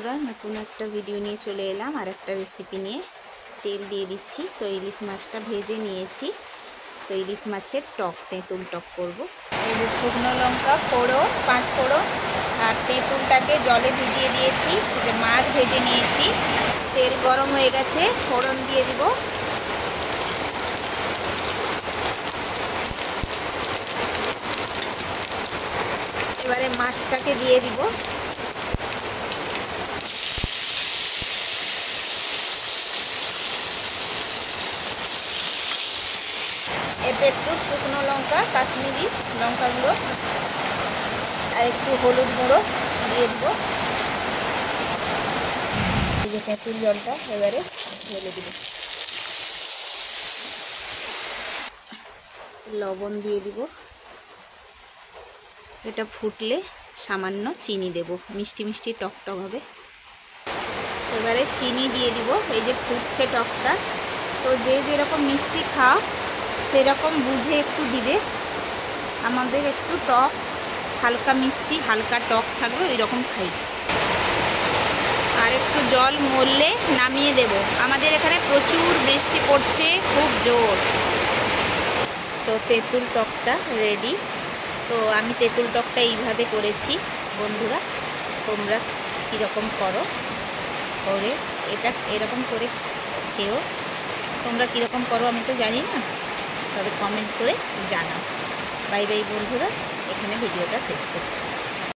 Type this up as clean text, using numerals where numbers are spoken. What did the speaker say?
নতুন একটা ভিডিও নিয়ে চলে এলাম আর একটা রেসিপি নিয়ে। তেল দিয়ে দিচ্ছি। তো ইলিশ মাছটা ভেজে নিয়েছি। তো ইলিশ মাছের টক, তেঁতুল টক করব। এই যে শুকনো লঙ্কা ফোড়ন, 5 ফোড়ন আর তেঁতুলটাকে জলে ভিজিয়ে দিয়েছি। এই যে মাছ ভেজে নিয়েছি। তেল গরম হয়ে গেছে, ফোড়ন দিয়ে দিব। এবারে মাছটাকে দিয়ে দিব। এতে একটু শুকনো লঙ্কা, কাশ্মীরি লঙ্কা গুঁড়ো আর একটু হলুদ গুঁড়ো দিয়ে দিব। এই যে তেঁতুল জলটা এবারে ঢেলে দিব। লবণ দিয়ে দিব। এটা ফুটলে সামান্য চিনি দেব, মিষ্টি মিষ্টি টক টক হবে। এবারে চিনি দিয়ে দিব। এই যে ফুটছে টকটা, তো যে যেরকম মিষ্টি খাও সেরকম বুঝে একটু দিবে। আমাদের একটু টক, হালকা মিষ্টি হালকা টক থাকবে, এরকম খাই। আর একটু জল মরলে নামিয়ে দেব। আমাদের এখানে প্রচুর বৃষ্টি পড়ছে, খুব জোর। তো তেঁতুল টকটা রেডি। তো আমি তেঁতুল টকটা এইভাবে করেছি। বন্ধুরা, তোমরা কীরকম করো, করে এটা এরকম করে খেও। তোমরা কীরকম করো আমি তো জানি না, তবে কমেন্ট করে জানাও। বাই বাই বন্ধুরা, এখানে ভিডিওটা শেষ করছি।